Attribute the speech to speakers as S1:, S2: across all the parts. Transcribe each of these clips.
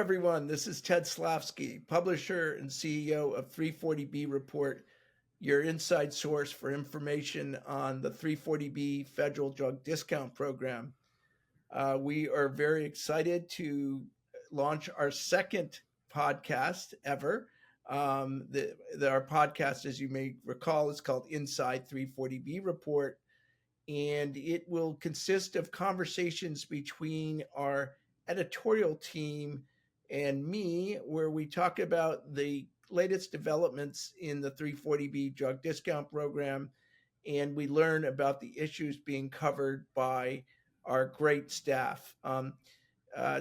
S1: everyone. This is Ted Slafsky, publisher and CEO of 340B Report, your inside source for information on the 340B federal drug discount program. We are very excited to launch our second podcast ever. Our podcast, as you may recall, is called Inside 340B Report, and it will consist of conversations between our editorial team and me, where we talk about the latest developments in the 340B drug discount program, and we learn about the issues being covered by our great staff.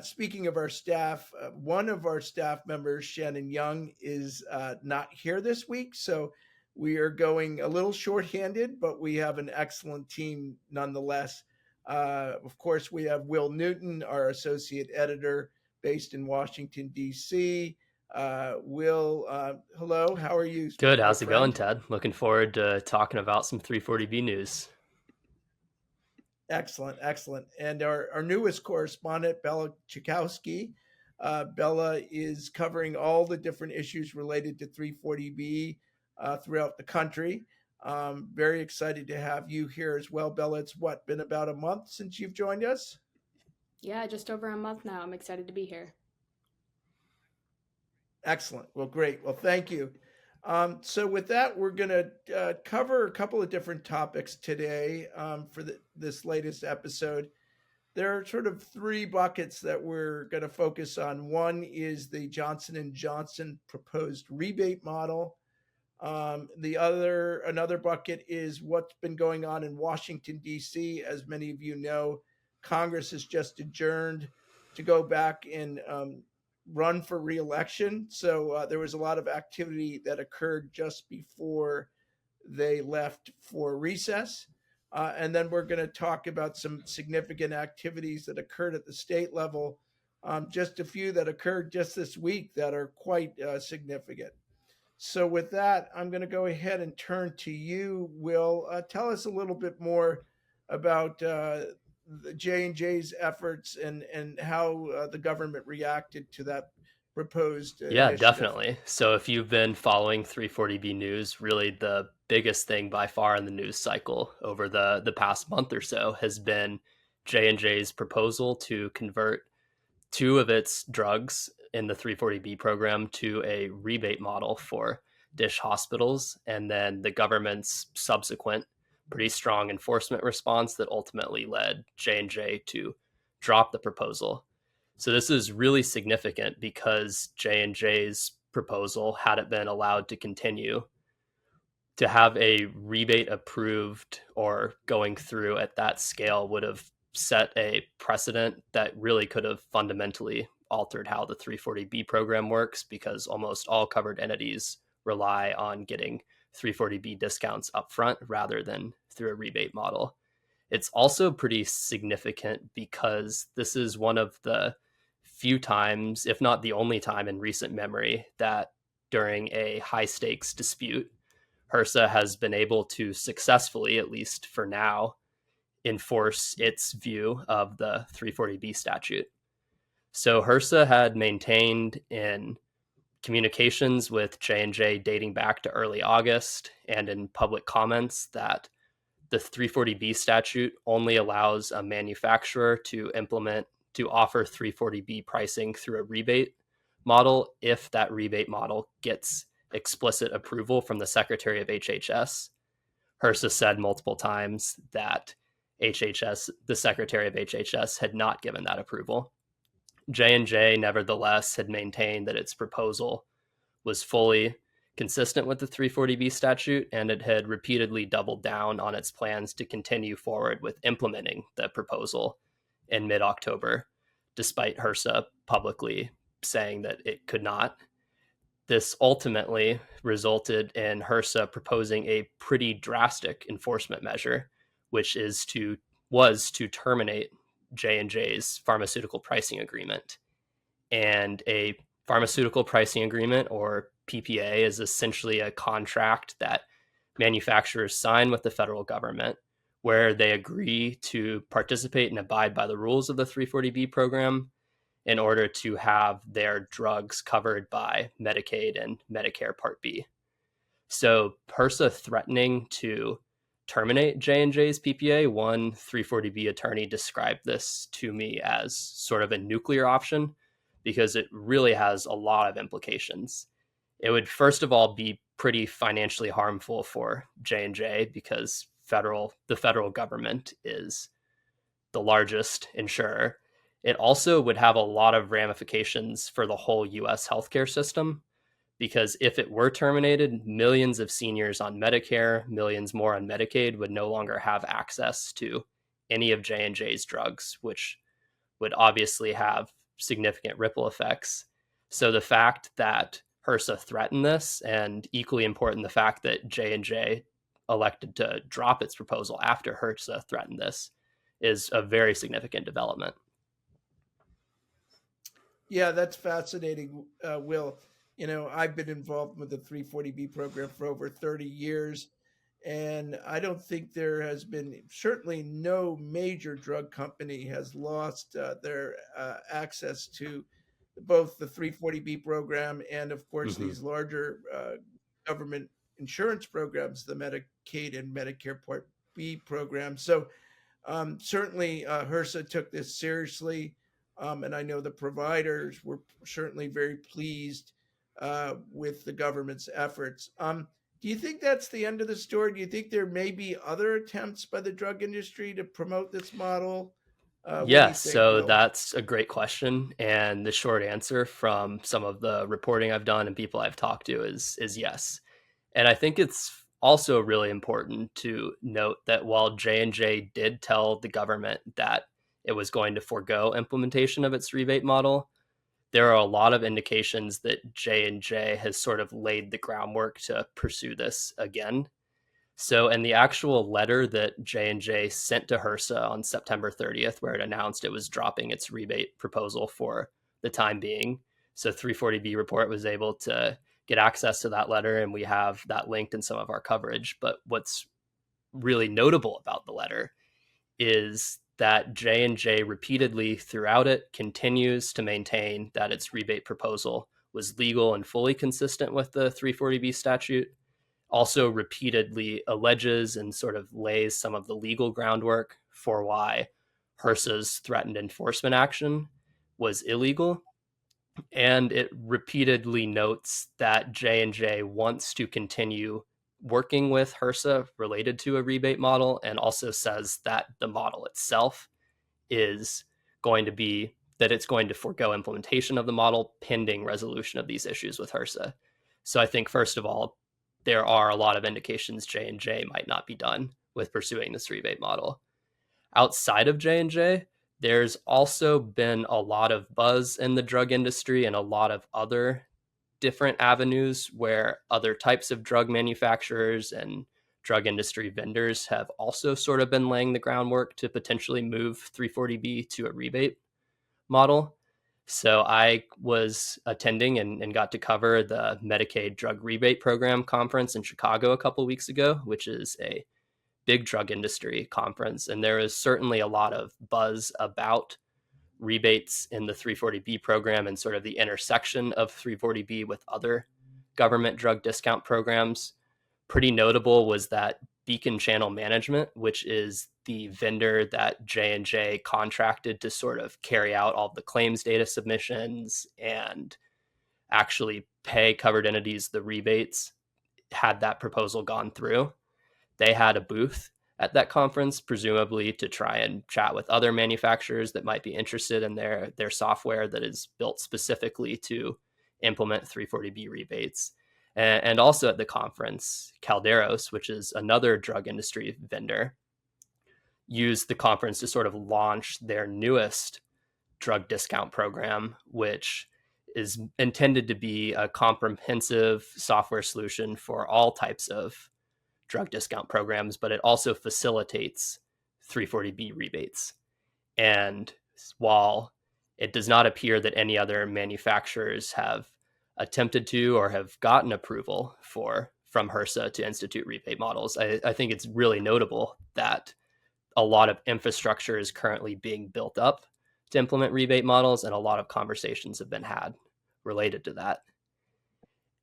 S1: Speaking of our staff, one of our staff members, Shannon Young, is not here this week, so we are going a little shorthanded, but we have an excellent team nonetheless. Of course, we have Will Newton, our associate editor based in Washington, D.C. Will, hello, how are you?
S2: Good, how's it going, Ted? Looking forward to talking about some 340B news.
S1: Excellent. And our newest correspondent, Bella Czajkowski. Bella is covering all the different issues related to 340B throughout the country. Very excited to have you here as well, Bella. It's been about a month since you've joined us?
S3: Yeah, just over a month now. I'm excited to be here.
S1: Excellent. Well, great. Well, thank you. So with that, we're going to cover a couple of different topics today for this latest episode. There are sort of three buckets that we're going to focus on. One is the Johnson & Johnson proposed rebate model. Another bucket is what's been going on in Washington, D.C. As many of you know, Congress has just adjourned to go back and run for re-election. So there was a lot of activity that occurred just before they left for recess. And then we're going to talk about some significant activities that occurred at the state level, just a few that occurred just this week that are quite significant. So with that, I'm going to go ahead and turn to you, Will. Tell us a little bit more about the JNJ's efforts and how the government reacted to that proposed initiative.
S2: Definitely. So if you've been following 340B news, really the biggest thing by far in the news cycle over the past month or so has been J&J's proposal to convert two of its drugs in the 340B program to a rebate model for DSH hospitals, and then the government's subsequent pretty strong enforcement response that ultimately led J&J to drop the proposal. So this is really significant because J&J's proposal, had it been allowed to continue, to have a rebate approved or going through at that scale would have set a precedent that really could have fundamentally altered how the 340B program works, because almost all covered entities rely on getting 340B discounts upfront rather than through a rebate model. It's also pretty significant because this is one of the few times, if not the only time in recent memory, that during a high stakes dispute, HRSA has been able to successfully, at least for now, enforce its view of the 340B statute. So HRSA had maintained in communications with J&J dating back to early August and in public comments that the 340B statute only allows a manufacturer to offer 340B pricing through a rebate model if that rebate model gets explicit approval from the Secretary of HHS. HRSA said multiple times that the Secretary of HHS had not given that approval. J&J, nevertheless, had maintained that its proposal was fully consistent with the 340B statute, and it had repeatedly doubled down on its plans to continue forward with implementing the proposal in mid-October, despite HRSA publicly saying that it could not. This ultimately resulted in HRSA proposing a pretty drastic enforcement measure, which was to terminate J&J's pharmaceutical pricing agreement. And a pharmaceutical pricing agreement, or PPA, is essentially a contract that manufacturers sign with the federal government where they agree to participate and abide by the rules of the 340B program in order to have their drugs covered by Medicaid and Medicare Part B. So HRSA threatening to terminate J&J's PPA, one 340B attorney described this to me as sort of a nuclear option because it really has a lot of implications. It would, first of all, be pretty financially harmful for J&J because the federal government is the largest insurer. It also would have a lot of ramifications for the whole US healthcare system because if it were terminated, millions of seniors on Medicare, millions more on Medicaid would no longer have access to any of J&J's drugs, which would obviously have significant ripple effects. So the fact that HRSA threatened this, and equally important, the fact that J&J elected to drop its proposal after HRSA threatened this, is a very significant development.
S1: Yeah, that's fascinating, Will. I've been involved with the 340B program for over 30 years, and I don't think there has been, certainly no major drug company has lost their access to both the 340B program and, of course, these larger government insurance programs, the Medicaid and Medicare Part B program. So certainly HRSA took this seriously. And I know the providers were certainly very pleased with the government's efforts. Do you think that's the end of the story? Do you think there may be other attempts by the drug industry to promote this model?
S2: Yes, so
S1: Will?
S2: that's a great question. And the short answer from some of the reporting I've done and people I've talked to is yes. And I think it's also really important to note that while J&J did tell the government that it was going to forego implementation of its rebate model, there are a lot of indications that J&J has sort of laid the groundwork to pursue this again. So in the actual letter that J&J sent to HRSA on September 30th, where it announced it was dropping its rebate proposal for the time being, so 340B Report was able to get access to that letter, and we have that linked in some of our coverage. But what's really notable about the letter is that J&J repeatedly throughout it continues to maintain that its rebate proposal was legal and fully consistent with the 340B statute, also repeatedly alleges and sort of lays some of the legal groundwork for why HRSA's threatened enforcement action was illegal. And it repeatedly notes that J&J wants to continue working with HRSA related to a rebate model, and also says that the model itself is going to be that it's going to forego implementation of the model pending resolution of these issues with HRSA. So I think, first of all, there are a lot of indications J&J might not be done with pursuing this rebate model. Outside of J&J, there's also been a lot of buzz in the drug industry and a lot of other different avenues where other types of drug manufacturers and drug industry vendors have also sort of been laying the groundwork to potentially move 340B to a rebate model. So I was attending and got to cover the Medicaid Drug Rebate Program conference in Chicago a couple weeks ago, which is a big drug industry conference. And there is certainly a lot of buzz about rebates in the 340B program and sort of the intersection of 340B with other government drug discount programs. Pretty notable was that Beacon Channel Management, which is the vendor that J&J contracted to sort of carry out all the claims data submissions and actually pay covered entities the rebates, had that proposal gone through. They had a booth at that conference, presumably to try and chat with other manufacturers that might be interested in their software that is built specifically to implement 340B rebates. And also at the conference, Calderos, which is another drug industry vendor, used the conference to sort of launch their newest drug discount program, which is intended to be a comprehensive software solution for all types of drug discount programs, but it also facilitates 340B rebates. And while it does not appear that any other manufacturers have attempted to or have gotten approval from HRSA to institute rebate models, I think it's really notable that a lot of infrastructure is currently being built up to implement rebate models, and a lot of conversations have been had related to that.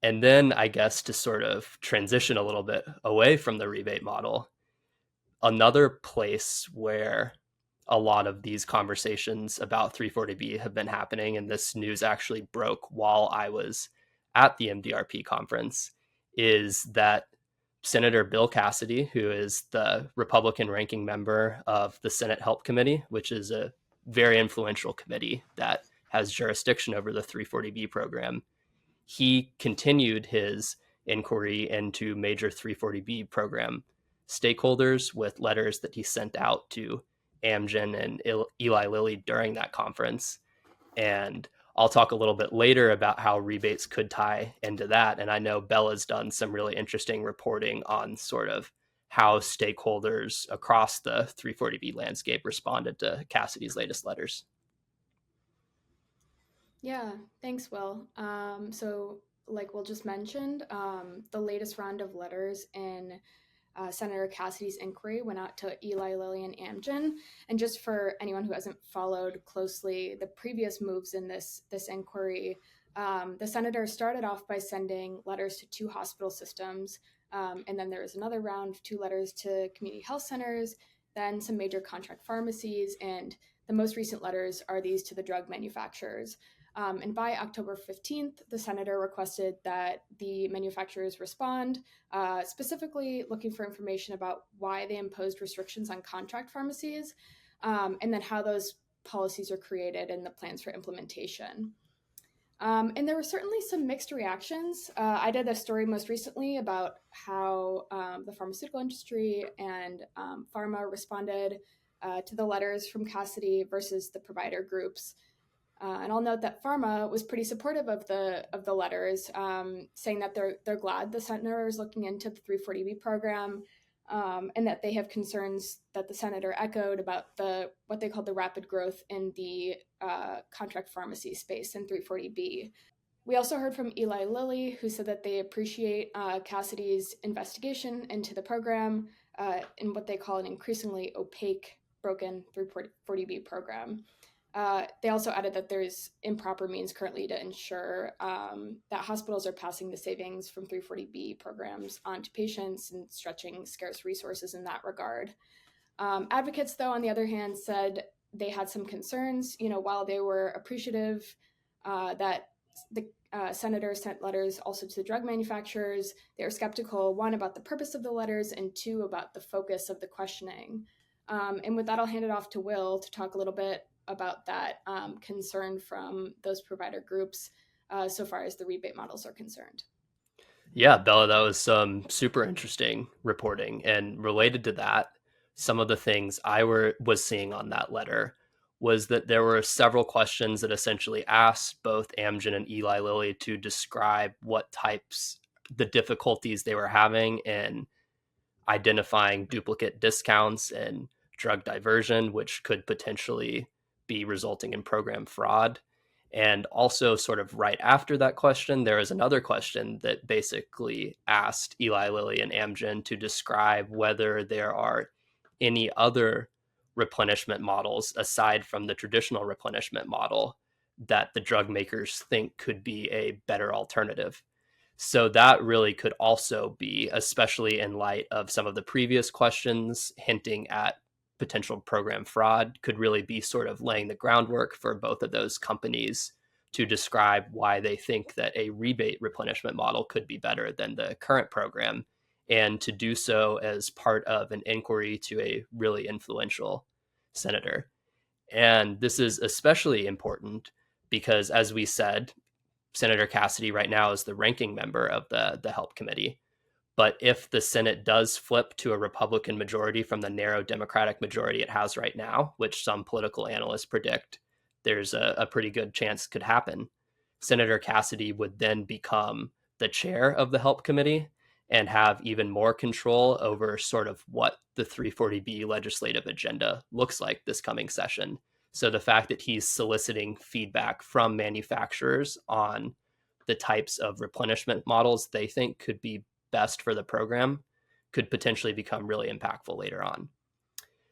S2: And then I guess to sort of transition a little bit away from the rebate model, another place where a lot of these conversations about 340B have been happening, and this news actually broke while I was at the MDRP conference, is that Senator Bill Cassidy, who is the Republican ranking member of the Senate Help Committee, which is a very influential committee that has jurisdiction over the 340B program, he continued his inquiry into major 340B program stakeholders with letters that he sent out to Amgen and Eli Lilly during that conference. And I'll talk a little bit later about how rebates could tie into that. And I know Bella's done some really interesting reporting on sort of how stakeholders across the 340B landscape responded to Cassidy's latest letters.
S3: Yeah, thanks, Will. So like Will just mentioned, the latest round of letters in Senator Cassidy's inquiry went out to Eli Lilly and Amgen. And just for anyone who hasn't followed closely the previous moves in this inquiry, the senator started off by sending letters to 2 hospital systems. And then there was another round, 2 letters to community health centers, then some major contract pharmacies. And the most recent letters are these to the drug manufacturers. And by October 15th, the senator requested that the manufacturers respond, specifically looking for information about why they imposed restrictions on contract pharmacies, and then how those policies are created and the plans for implementation. And there were certainly some mixed reactions. I did a story most recently about how the pharmaceutical industry and pharma responded to the letters from Cassidy versus the provider groups. And I'll note that pharma was pretty supportive of the letters, saying that they're glad the senator is looking into the 340B program, and that they have concerns that the senator echoed about what they called the rapid growth in the contract pharmacy space in 340B. We also heard from Eli Lilly, who said that they appreciate Cassidy's investigation into the program in what they call an increasingly opaque, broken 340B program. They also added that there's improper means currently to ensure that hospitals are passing the savings from 340B programs onto patients and stretching scarce resources in that regard. Advocates, though, on the other hand, said they had some concerns. While they were appreciative that the senator sent letters also to the drug manufacturers, they were skeptical, 1, about the purpose of the letters, and 2, about the focus of the questioning. And with that, I'll hand it off to Will to talk a little bit about that concern from those provider groups so far as the rebate models are concerned.
S2: Yeah, Bella, that was some super interesting reporting. And related to that, some of the things I was seeing on that letter was that there were several questions that essentially asked both Amgen and Eli Lilly to describe the difficulties they were having in identifying duplicate discounts and drug diversion, which could potentially be resulting in program fraud. And also sort of right after that question, there is another question that basically asked Eli Lilly and Amgen to describe whether there are any other replenishment models aside from the traditional replenishment model that the drug makers think could be a better alternative. So that really could also be, especially in light of some of the previous questions hinting at potential program fraud, could really be sort of laying the groundwork for both of those companies to describe why they think that a rebate replenishment model could be better than the current program, and to do so as part of an inquiry to a really influential senator. And this is especially important because, as we said, Senator Cassidy right now is the ranking member of the Help Committee. But if the Senate does flip to a Republican majority from the narrow Democratic majority it has right now, which some political analysts predict there's a pretty good chance could happen, Senator Cassidy would then become the chair of the Help Committee and have even more control over sort of what the 340B legislative agenda looks like this coming session. So the fact that he's soliciting feedback from manufacturers on the types of replenishment models they think could be best for the program could potentially become really impactful later on.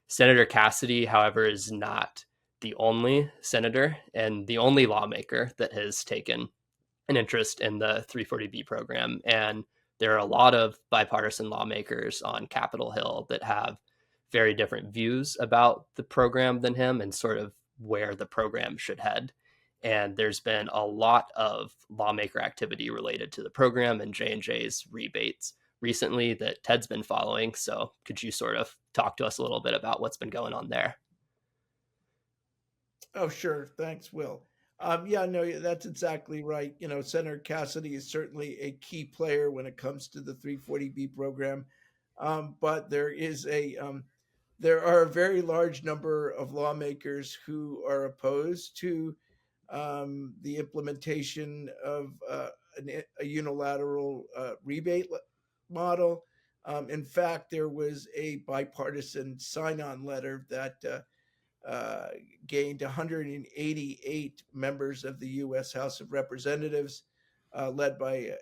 S2: Senator Cassidy, however, is not the only senator and the only lawmaker that has taken an interest in the 340B program. And there are a lot of bipartisan lawmakers on Capitol Hill that have very different views about the program than him and sort of where the program should head. And there's been a lot of lawmaker activity related to the program and J&J's rebates recently that Ted's been following. So could you sort of talk to us a little bit about what's been going on there?
S1: Oh, sure. Thanks, Will. Yeah, no, that's exactly right. Senator Cassidy is certainly a key player when it comes to the 340B program. But there are a very large number of lawmakers who are opposed to the implementation of a unilateral rebate model. In fact, there was a bipartisan sign-on letter that gained 188 members of the U.S. House of Representatives, led by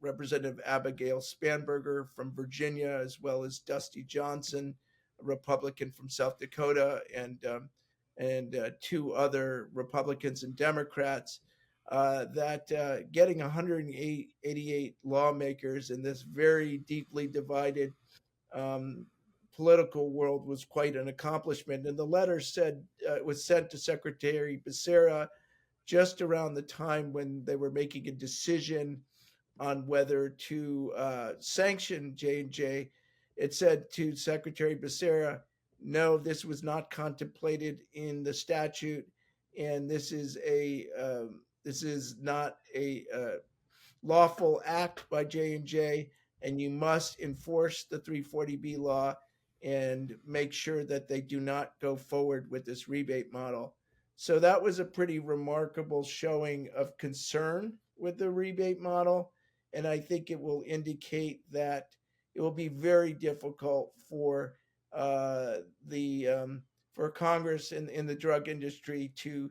S1: Representative Abigail Spanberger from Virginia, as well as Dusty Johnson, a Republican from South Dakota, and two other Republicans and Democrats. That getting 188 lawmakers in this very deeply divided um, political world was quite an accomplishment. And the letter said it was sent to Secretary Becerra just around the time when they were making a decision on whether to sanction J&J. It said to Secretary Becerra, no, this was not contemplated in the statute, and this is not a lawful act by J&J, and you must enforce the 340B law and make sure that they do not go forward with this rebate model. So that was a pretty remarkable showing of concern with the rebate model. And I think it will indicate that it will be very difficult for the for Congress and in the drug industry to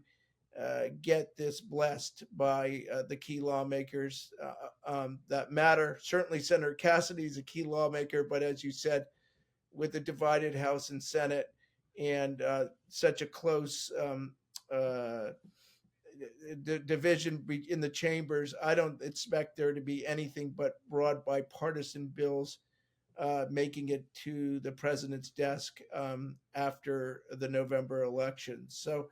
S1: get this blessed by the key lawmakers that matter. Certainly, Senator Cassidy is a key lawmaker, but as you said, with the divided House and Senate and such a close division in the chambers, I don't expect there to be anything but broad bipartisan bills making it to the president's desk after the November election. So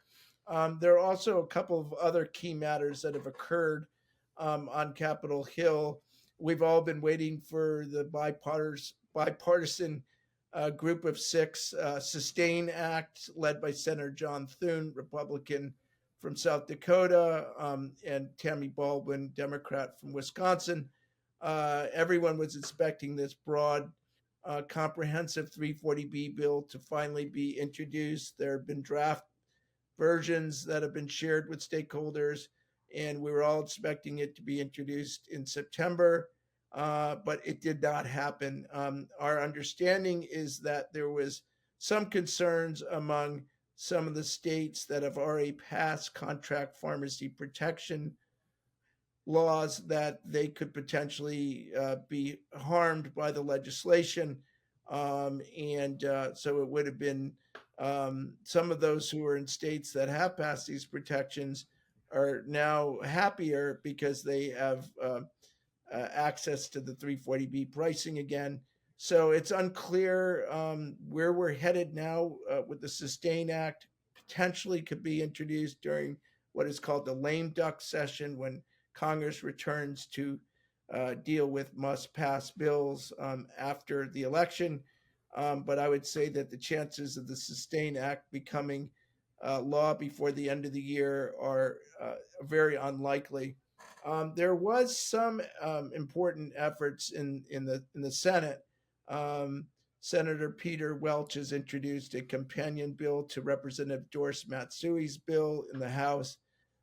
S1: there are also a couple of other key matters that have occurred on Capitol Hill. We've all been waiting for the bipartisan Group of Six Sustain Act, led by Senator John Thune, Republican from South Dakota, and Tammy Baldwin, Democrat from Wisconsin. Everyone was expecting this broad, comprehensive 340B bill to finally be introduced. There have been draft versions that have been shared with stakeholders, and we were all expecting it to be introduced in September, but it did not happen. Our understanding is that there was some concerns among some of the states that have already passed contract pharmacy protection laws that they could potentially be harmed by the legislation. So it would have been some of those who are in states that have passed these protections are now happier because they have access to the 340B pricing again. So it's unclear where we're headed now with the Sustain Act. Potentially could be introduced during what is called the lame duck session when Congress returns to deal with must-pass bills after the election. But I would say that the chances of the Sustain Act becoming law before the end of the year are very unlikely. There was some important efforts in the Senate. Senator Peter Welch has introduced a companion bill to Representative Doris Matsui's bill in the House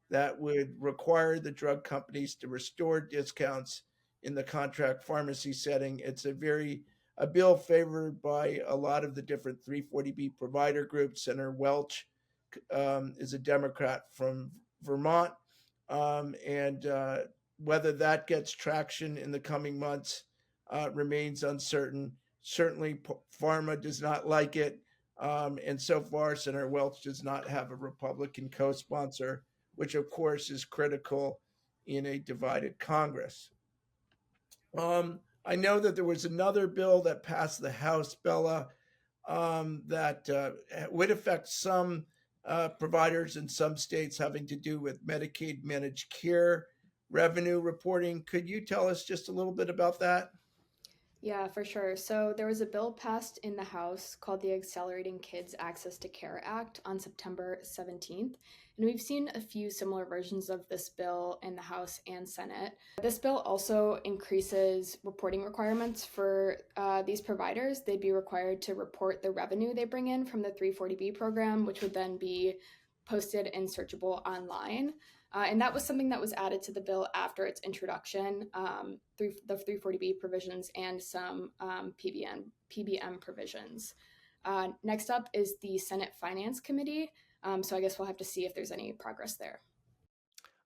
S1: that would require the drug companies to restore discounts in the contract pharmacy setting. It's a bill favored by a lot of the different 340B provider groups. Senator Welch is a Democrat from Vermont, and whether that gets traction in the coming months remains uncertain. Certainly, pharma does not like it. And so far, Senator Welch does not have a Republican co-sponsor, which of course is critical in a divided Congress. I know that there was another bill that passed the House, Bella, that would affect some providers in some states having to do with Medicaid managed care revenue reporting. Could you tell us just a little bit about that?
S3: Yeah, for sure. So there was a bill passed in the House called the Accelerating Kids Access to Care Act on September 17th. And we've seen a few similar versions of this bill in the House and Senate. This bill also increases reporting requirements for these providers. They'd be required to report the revenue they bring in from the 340B program, which would then be posted and searchable online. And that was something that was added to the bill after its introduction, through the 340B provisions and some PBM provisions. Next up is the Senate Finance Committee. So I guess we'll have to see if there's any progress there.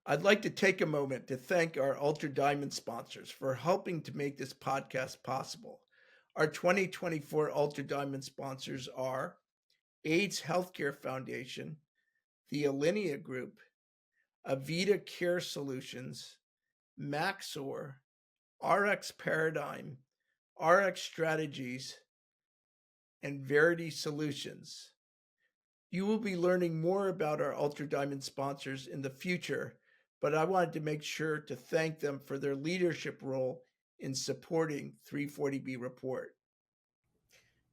S1: I'd like to take a moment to thank our Ultra Diamond sponsors for helping to make this podcast possible. Our 2024 Ultra Diamond sponsors are AIDS Healthcare Foundation, the Alinea Group, Avita Care Solutions, Maxor, RX Paradigm, RX Strategies, and Verity Solutions. You will be learning more about our Ultra Diamond sponsors in the future, but I wanted to make sure to thank them for their leadership role in supporting 340B Report.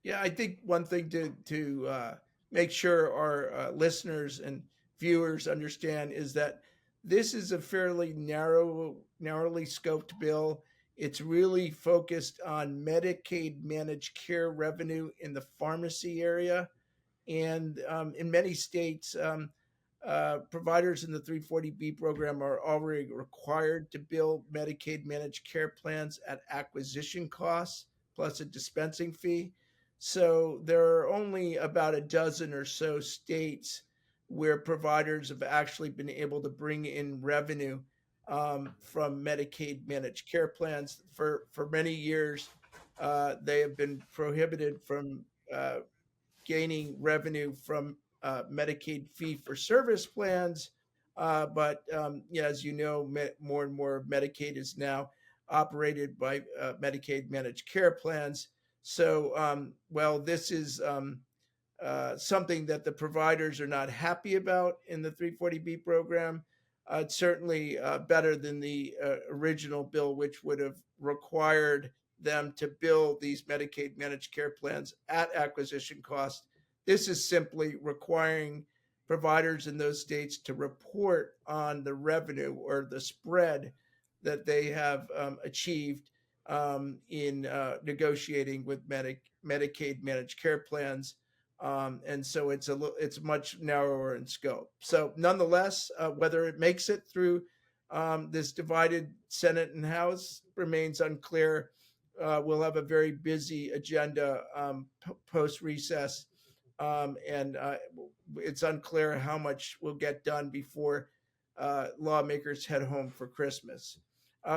S1: Yeah, I think one thing to make sure our listeners and viewers understand is that this is a fairly narrowly scoped bill. It's really focused on Medicaid managed care revenue in the pharmacy area. And in many states, providers in the 340B program are already required to bill Medicaid managed care plans at acquisition costs plus a dispensing fee. So there are only about a dozen or so states where providers have actually been able to bring in revenue from Medicaid managed care plans. For many years, they have been prohibited from gaining revenue from Medicaid fee-for-service plans. But yeah, as you know, more and more Medicaid is now operated by Medicaid managed care plans. So, well, this is something that the providers are not happy about in the 340B program. It's certainly better than the original bill, which would have required them to bill these Medicaid managed care plans at acquisition cost. This is simply requiring providers in those states to report on the revenue or the spread that they have achieved in negotiating with Medicaid managed care plans. And so it's much narrower in scope. So nonetheless, whether it makes it through this divided Senate and House remains unclear. We'll have a very busy agenda post recess, and it's unclear how much will get done before lawmakers head home for Christmas.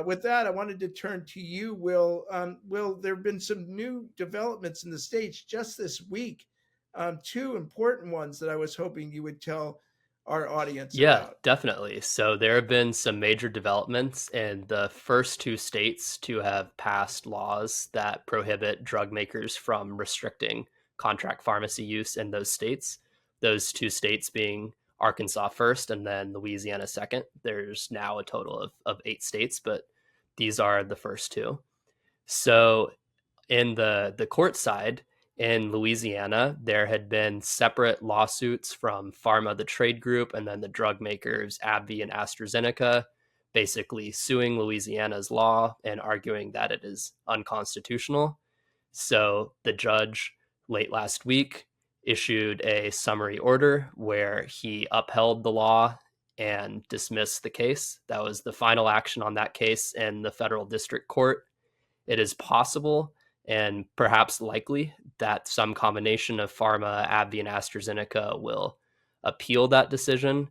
S1: With that, I wanted to turn to you, Will. Will, there have been some new developments in the states just this week, two important ones that I was hoping you would tell our audience
S2: Yeah,
S1: about.
S2: definitely. So there have been some major developments in the first two states to have passed laws that prohibit drug makers from restricting contract pharmacy use in those states. Those two states being Arkansas first and then Louisiana second. There's now a total of 8 states, but these are the first two. So in the court side, in Louisiana, there had been separate lawsuits from Pharma, the trade group, and then the drug makers, AbbVie and AstraZeneca, basically suing Louisiana's law and arguing that it is unconstitutional. So the judge late last week issued a summary order where he upheld the law and dismissed the case. That was the final action on that case in the federal district court. It is possible and perhaps likely that some combination of Pharma, AbbVie, and AstraZeneca will appeal that decision.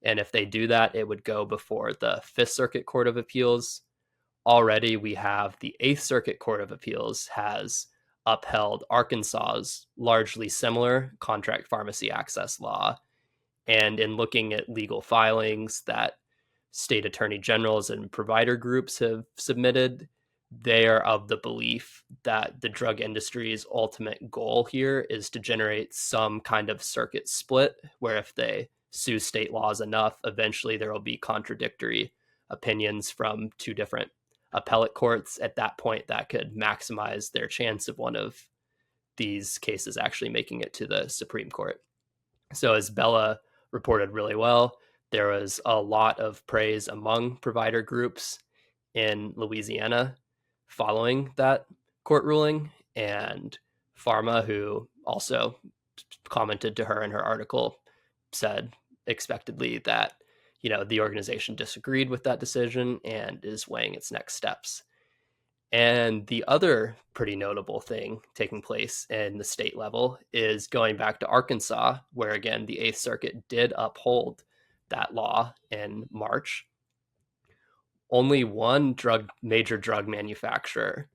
S2: And if they do that, it would go before the Fifth Circuit Court of Appeals. Already, we have the Eighth Circuit Court of Appeals has upheld Arkansas's largely similar contract pharmacy access law. And in looking at legal filings that state attorney generals and provider groups have submitted, they are of the belief that the drug industry's ultimate goal here is to generate some kind of circuit split, where if they sue state laws enough, eventually there will be contradictory opinions from two different appellate courts. At that point, that could maximize their chance of one of these cases actually making it to the Supreme Court. So as Bella reported really well, there was a lot of praise among provider groups in Louisiana following that court ruling. And Pharma, who also commented to her in her article, said expectedly that, the organization disagreed with that decision and is weighing its next steps. And the other pretty notable thing taking place in the state level is going back to Arkansas, where again, the Eighth Circuit did uphold that law in March. Only one major drug manufacturer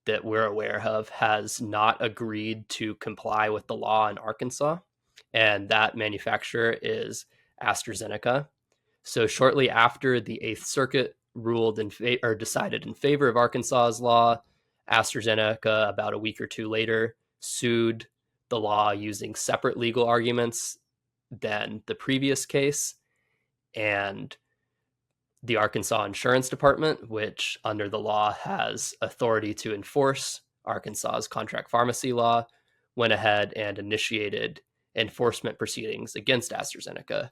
S2: that we're aware of has not agreed to comply with the law in Arkansas, and that manufacturer is AstraZeneca. So shortly after the Eighth Circuit ruled decided in favor of Arkansas's law, AstraZeneca, about a week or two later, sued the law using separate legal arguments than the previous case. And the Arkansas Insurance Department, which under the law has authority to enforce Arkansas's contract pharmacy law, went ahead and initiated enforcement proceedings against AstraZeneca.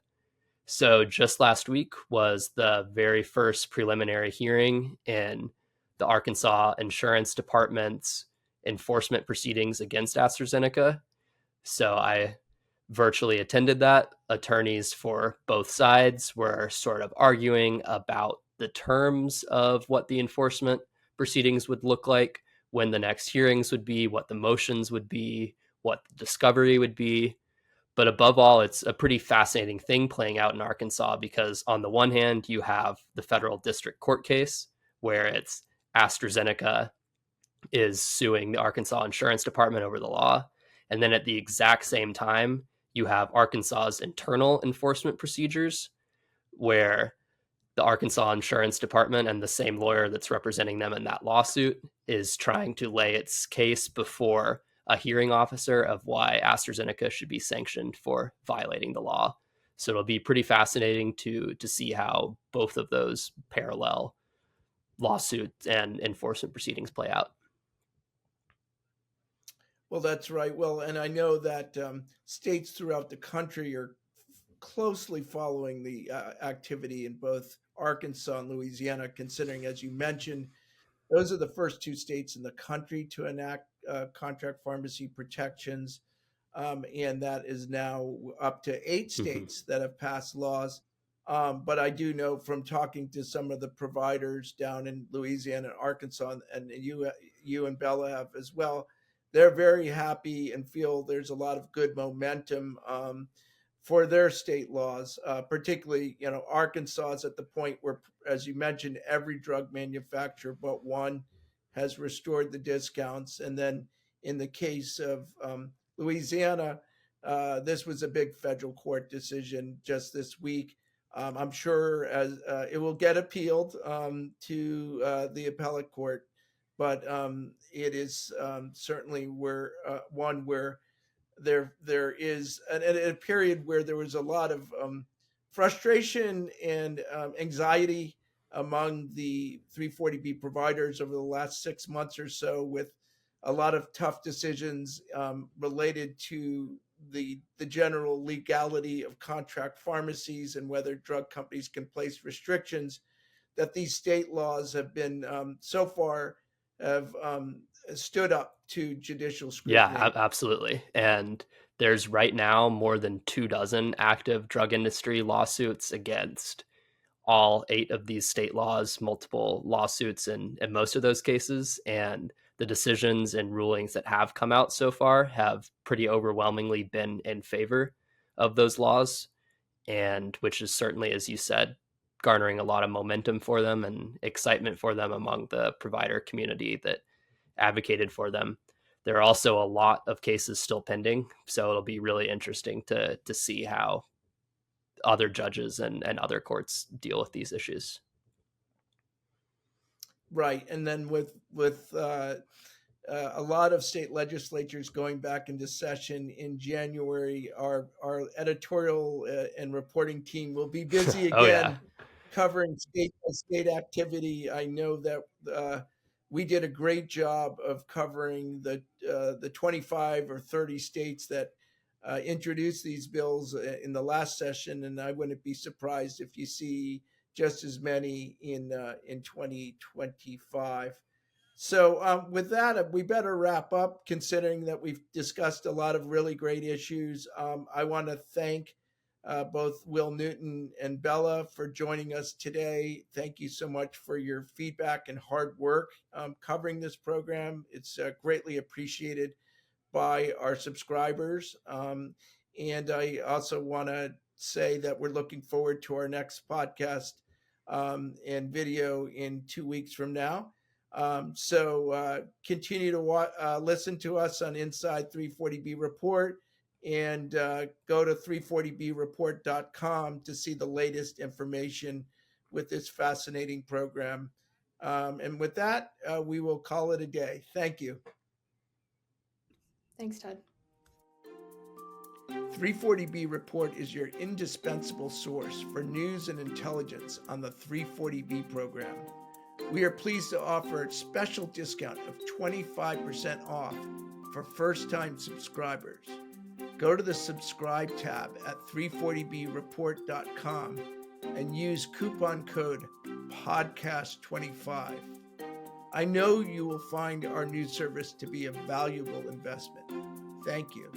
S2: So just last week was the very first preliminary hearing in the Arkansas Insurance Department's enforcement proceedings against AstraZeneca. So I virtually attended that. Attorneys for both sides were sort of arguing about the terms of what the enforcement proceedings would look like, when the next hearings would be, what the motions would be, what the discovery would be. But above all, it's a pretty fascinating thing playing out in Arkansas, because on the one hand, you have the federal district court case where it's AstraZeneca is suing the Arkansas Insurance Department over the law. And then at the exact same time, you have Arkansas's internal enforcement procedures where the Arkansas Insurance Department and the same lawyer that's representing them in that lawsuit is trying to lay its case before a hearing officer of why AstraZeneca should be sanctioned for violating the law. So it'll be pretty fascinating to see how both of those parallel lawsuits and enforcement proceedings play out.
S1: Well, that's right. Well, and I know that states throughout the country are closely following the activity in both Arkansas and Louisiana, considering, as you mentioned, those are the first two states in the country to enact contract pharmacy protections. And that is now up to 8 states that have passed laws. But I do know from talking to some of the providers down in Louisiana and Arkansas, and you and Bella have as well, they're very happy and feel there's a lot of good momentum for their state laws, particularly, Arkansas is at the point where, as you mentioned, every drug manufacturer but one has restored the discounts. And then in the case of Louisiana, this was a big federal court decision just this week. I'm sure as it will get appealed to the appellate court, but it is certainly one where there is a period where there was a lot of frustration and anxiety among the 340B providers over the last 6 months or so, with a lot of tough decisions related to the general legality of contract pharmacies and whether drug companies can place restrictions, that these state laws have been so far have stood up to judicial scrutiny.
S2: Yeah, absolutely. And there's right now more than 24 active drug industry lawsuits against all 8 of these state laws, multiple lawsuits in most of those cases. And the decisions and rulings that have come out so far have pretty overwhelmingly been in favor of those laws, and which is certainly, as you said, garnering a lot of momentum for them and excitement for them among the provider community that advocated for them. there are also a lot of cases still pending. So it'll be really interesting to see how other judges and other courts deal with these issues.
S1: Right. And then with a lot of state legislatures going back into session in January, our editorial and reporting team will be busy again
S2: Oh, yeah.
S1: covering state by state activity. I know that we did a great job of covering the 25 or 30 states that introduced these bills in the last session, and I wouldn't be surprised if you see just as many in 2025. So with that, we better wrap up, considering that we've discussed a lot of really great issues. I want to thank both Will Newton and Bella for joining us today. Thank you so much for your feedback and hard work covering this program. It's greatly appreciated by our subscribers. And I also want to say that we're looking forward to our next podcast and video in 2 weeks from now. So continue to listen to us on Inside 340B Report, and go to 340breport.com to see the latest information with this fascinating program. And with that, we will call it a day. Thank you.
S3: Thanks, Ted.
S1: 340B Report is your indispensable source for news and intelligence on the 340B program. We are pleased to offer a special discount of 25% off for first-time subscribers. Go to the subscribe tab at 340breport.com and use coupon code podcast25. I know you will find our news service to be a valuable investment. Thank you.